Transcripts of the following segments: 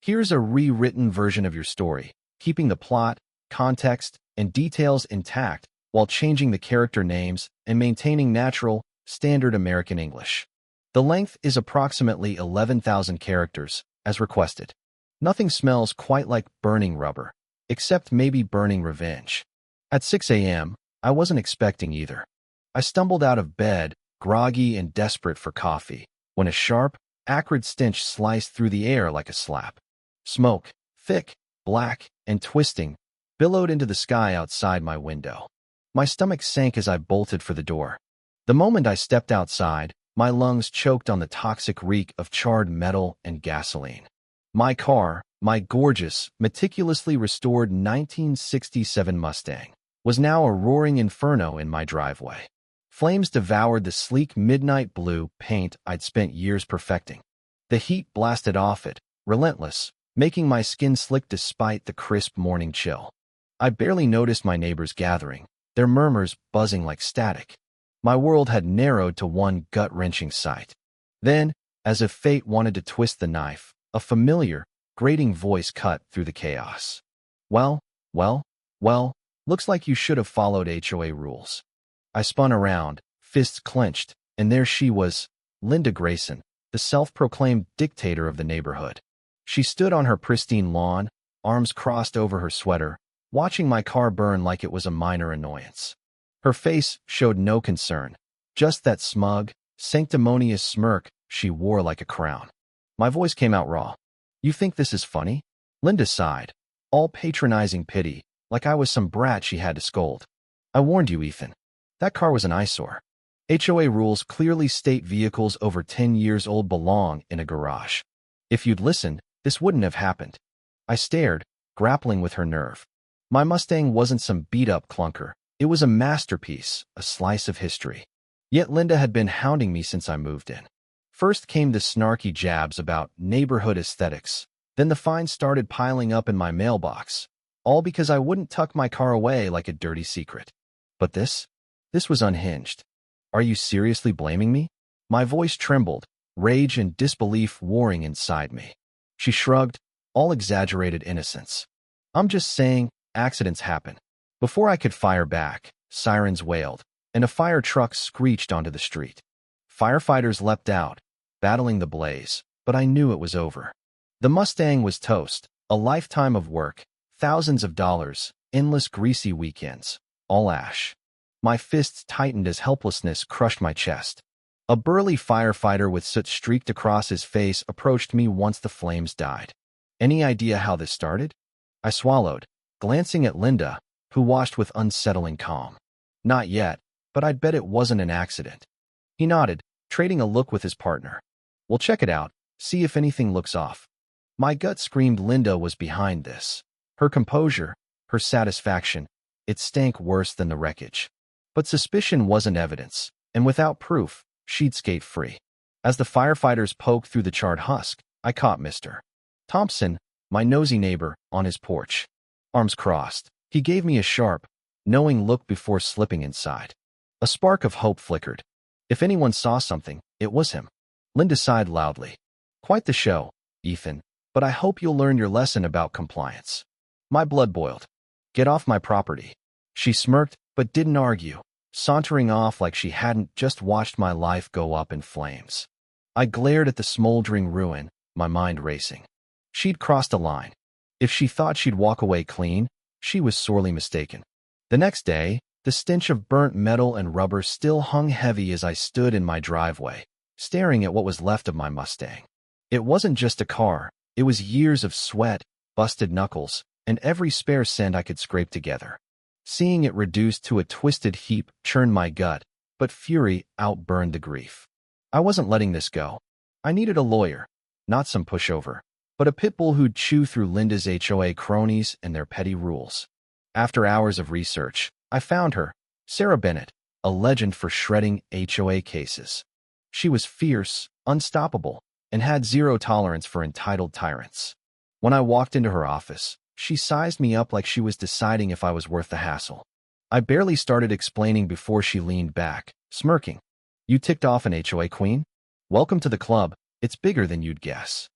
Here's a rewritten version of your story, keeping the plot, context, and details intact while changing the character names and maintaining natural, standard American English. The length is approximately 11,000 characters, as requested. Nothing smells quite like burning rubber, except maybe burning revenge. At 6 a.m., I wasn't expecting either. I stumbled out of bed, groggy and desperate for coffee, when a sharp, acrid stench sliced through the air like a slap. Smoke, thick, black, and twisting, billowed into the sky outside my window. My stomach sank as I bolted for the door. The moment I stepped outside, my lungs choked on the toxic reek of charred metal and gasoline. My car, my gorgeous, meticulously restored 1967 Mustang, was now a roaring inferno in my driveway. Flames devoured the sleek midnight blue paint I'd spent years perfecting. The heat blasted off it, relentless, making my skin slick despite the crisp morning chill. I barely noticed my neighbors gathering, their murmurs buzzing like static. My world had narrowed to one gut-wrenching sight. Then, as if fate wanted to twist the knife, a familiar, grating voice cut through the chaos. Well, looks like you should have followed HOA rules. I spun around, fists clenched, and there she was, Linda Grayson, the self-proclaimed dictator of the neighborhood. She stood on her pristine lawn, arms crossed over her sweater, watching my car burn like it was a minor annoyance. Her face showed no concern, just that smug, sanctimonious smirk she wore like a crown. My voice came out raw. "You think this is funny?" Linda sighed, all patronizing pity, like I was some brat she had to scold. "I warned you, Ethan. That car was an eyesore. HOA rules clearly state vehicles over 10 years old belong in a garage. If you'd listened, this wouldn't have happened." I stared, grappling with her nerve. My Mustang wasn't some beat-up clunker. It was a masterpiece, a slice of history. Yet Linda had been hounding me since I moved in. First came the snarky jabs about neighborhood aesthetics. Then the fines started piling up in my mailbox, all because I wouldn't tuck my car away like a dirty secret. But this was unhinged. "Are you seriously blaming me?" My voice trembled, rage and disbelief warring inside me. She shrugged, all exaggerated innocence. "I'm just saying, accidents happen." Before I could fire back, sirens wailed, and a fire truck screeched onto the street. Firefighters leapt out, battling the blaze, but I knew it was over. The Mustang was toast, a lifetime of work, thousands of dollars, endless greasy weekends, all ash. My fists tightened as helplessness crushed my chest. A burly firefighter with soot streaked across his face approached me once the flames died. "Any idea how this started?" I swallowed, glancing at Linda, who watched with unsettling calm. "Not yet, but I'd bet it wasn't an accident." He nodded, trading a look with his partner. "We'll check it out, see if anything looks off." My gut screamed Linda was behind this. Her composure, her satisfaction, it stank worse than the wreckage. But suspicion wasn't evidence, and without proof, she'd skate free. As the firefighters poked through the charred husk, I caught Mr. Thompson, my nosy neighbor, on his porch. Arms crossed, he gave me a sharp, knowing look before slipping inside. A spark of hope flickered. If anyone saw something, it was him. Linda sighed loudly. "Quite the show, Ethan, but I hope you'll learn your lesson about compliance." My blood boiled. "Get off my property." She smirked, but didn't argue, sauntering off like she hadn't just watched my life go up in flames. I glared at the smoldering ruin, my mind racing. She'd crossed a line. If she thought she'd walk away clean, she was sorely mistaken. The next day, the stench of burnt metal and rubber still hung heavy as I stood in my driveway, staring at what was left of my Mustang. It wasn't just a car, it was years of sweat, busted knuckles, and every spare cent I could scrape together. Seeing it reduced to a twisted heap churned my gut, but fury outburned the grief. I wasn't letting this go. I needed a lawyer, not some pushover, but a pit bull who'd chew through Linda's HOA cronies and their petty rules. After hours of research, I found her, Sarah Bennett, a legend for shredding HOA cases. She was fierce, unstoppable, and had zero tolerance for entitled tyrants. When I walked into her office, she sized me up like she was deciding if I was worth the hassle. I barely started explaining before she leaned back, smirking. "You ticked off an HOA queen? Welcome to the club. It's bigger than you'd guess.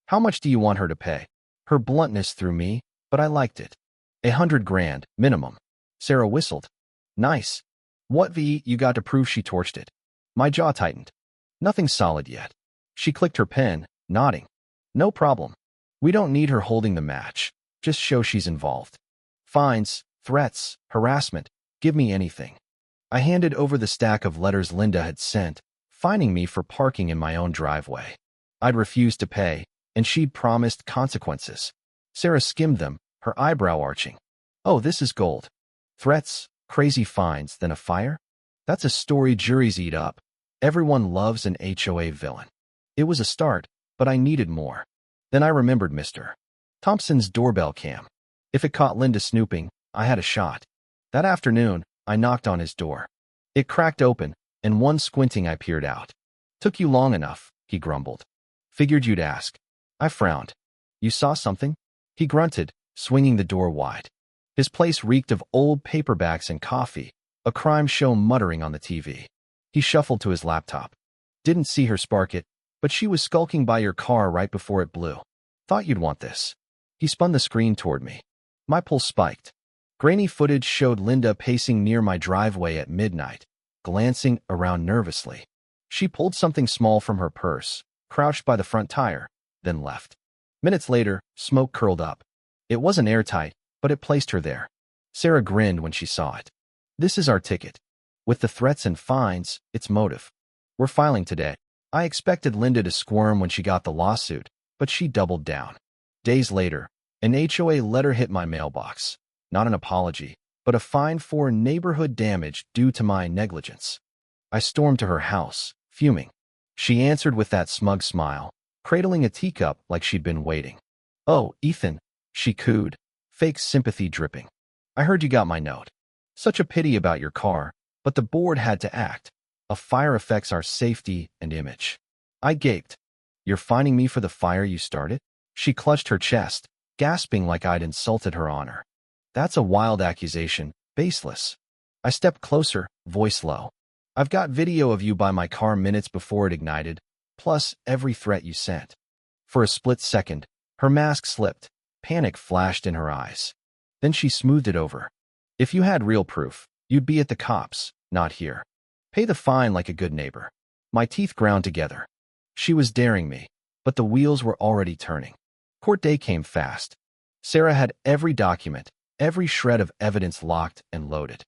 How much do you want her to pay?" Her bluntness threw me, but I liked it. 100 grand, minimum. Sarah whistled. Nice. What you got to prove she torched it? My jaw tightened. Nothing solid yet. She clicked her pen, nodding. No problem. We don't need her holding the match. Just show she's involved. Fines, threats, harassment. Give me anything. I handed over the stack of letters Linda had sent, fining me for parking in my own driveway. I'd refused to pay, and she'd promised consequences. Sarah skimmed them, her eyebrow arching. Oh, this is gold. Threats, crazy fines, then a fire? That's a story juries eat up. Everyone loves an HOA villain. It was a start, but I needed more. Then I remembered Mr. Thompson's doorbell cam. If it caught Linda snooping, I had a shot. That afternoon, I knocked on his door. It cracked open, and one squinting I peered out. Took you long enough, he grumbled. Figured you'd ask. I frowned. You saw something? He grunted, swinging the door wide. His place reeked of old paperbacks and coffee, a crime show muttering on the TV. He shuffled to his laptop. Didn't see her spark it, but she was skulking by your car right before it blew. Thought you'd want this. He spun the screen toward me. My pulse spiked. Grainy footage showed Linda pacing near my driveway at midnight, glancing around nervously. She pulled something small from her purse, crouched by the front tire, then left. Minutes later, smoke curled up. It wasn't airtight, but it placed her there. Sarah grinned when she saw it. This is our ticket. With the threats and fines, it's motive. We're filing today. I expected Linda to squirm when she got the lawsuit, but she doubled down. Days later, an HOA letter hit my mailbox. Not an apology, but a fine for neighborhood damage due to my negligence. I stormed to her house, fuming. She answered with that smug smile, cradling a teacup like she'd been waiting. Oh, Ethan, she cooed, fake sympathy dripping. I heard you got my note. Such a pity about your car, but the board had to act. A fire affects our safety and image. I gaped. You're fining me for the fire you started? She clutched her chest, gasping like I'd insulted her honor. That's a wild accusation, baseless. I stepped closer, voice low. I've got video of you by my car minutes before it ignited, plus every threat you sent. For a split second, her mask slipped. Panic flashed in her eyes. Then she smoothed it over. If you had real proof, you'd be at the cops, not here. Pay the fine like a good neighbor. My teeth ground together. She was daring me, but the wheels were already turning. Court day came fast. Sarah had every document, every shred of evidence locked and loaded.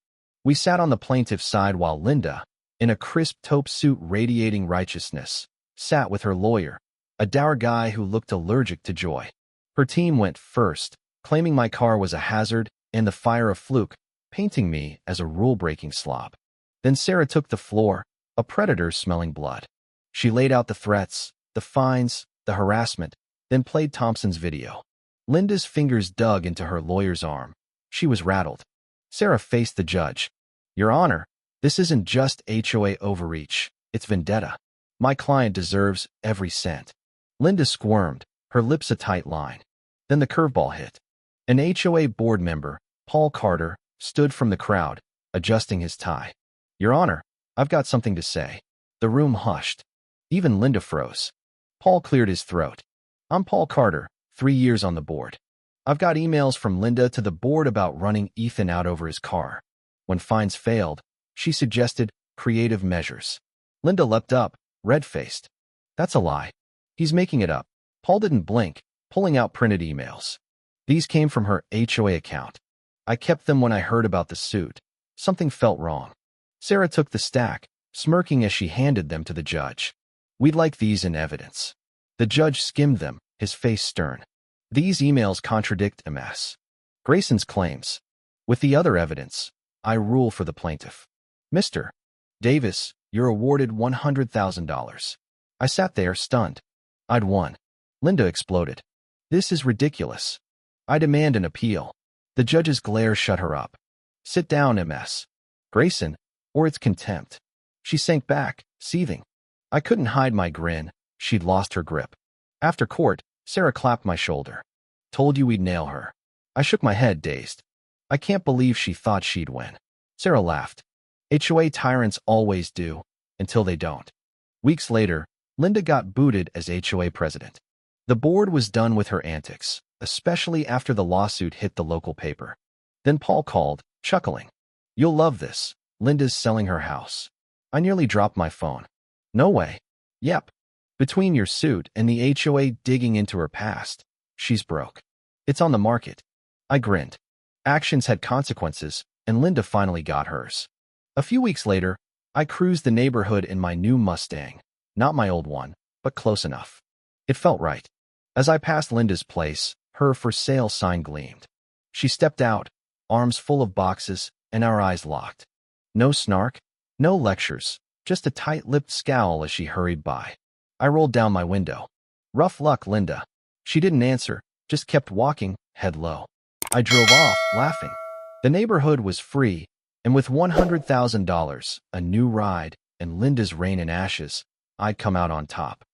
We sat on the plaintiff's side while Linda, in a crisp taupe suit radiating righteousness, sat with her lawyer, a dour guy who looked allergic to joy. Her team went first, claiming my car was a hazard and the fire a fluke, painting me as a rule-breaking slob. Then Sarah took the floor, a predator smelling blood. She laid out the threats, the fines, the harassment, then played Thompson's video. Linda's fingers dug into her lawyer's arm. She was rattled. Sarah faced the judge. Your Honor, this isn't just HOA overreach, it's vendetta. My client deserves every cent. Linda squirmed, her lips a tight line. Then the curveball hit. An HOA board member, Paul Carter, stood from the crowd, adjusting his tie. Your Honor, I've got something to say. The room hushed. Even Linda froze. Paul cleared his throat. I'm Paul Carter, 3 years on the board. I've got emails from Linda to the board about running Ethan out over his car. When fines failed, she suggested creative measures. Linda leapt up, red-faced. That's a lie. He's making it up. Paul didn't blink, pulling out printed emails. These came from her HOA account. I kept them when I heard about the suit. Something felt wrong. Sarah took the stack, smirking as she handed them to the judge. We'd like these in evidence. The judge skimmed them, his face stern. These emails contradict MS. Grayson's claims. With the other evidence, I rule for the plaintiff. Mr. Davis, you're awarded $100,000. I sat there, stunned. I'd won. Linda exploded. This is ridiculous. I demand an appeal. The judge's glare shut her up. Sit down, MS. Grayson, or it's contempt. She sank back, seething. I couldn't hide my grin. She'd lost her grip. After court, Sarah clapped my shoulder. Told you we'd nail her. I shook my head, dazed. I can't believe she thought she'd win. Sarah laughed. HOA tyrants always do, until they don't. Weeks later, Linda got booted as HOA president. The board was done with her antics. especially after the lawsuit hit the local paper. Then Paul called, chuckling. You'll love this. Linda's selling her house. I nearly dropped my phone. No way. Yep. Between your suit and the HOA digging into her past, she's broke. It's on the market. I grinned. Actions had consequences, and Linda finally got hers. A few weeks later, I cruised the neighborhood in my new Mustang. Not my old one, but close enough. It felt right. As I passed Linda's place, her for sale sign gleamed. She stepped out, arms full of boxes, and our eyes locked. No snark, no lectures, just a tight-lipped scowl as she hurried by. I rolled down my window. Rough luck, Linda. She didn't answer, just kept walking, head low. I drove off, laughing. The neighborhood was free, and with $100,000, a new ride, and Linda's rain and ashes, I'd come out on top.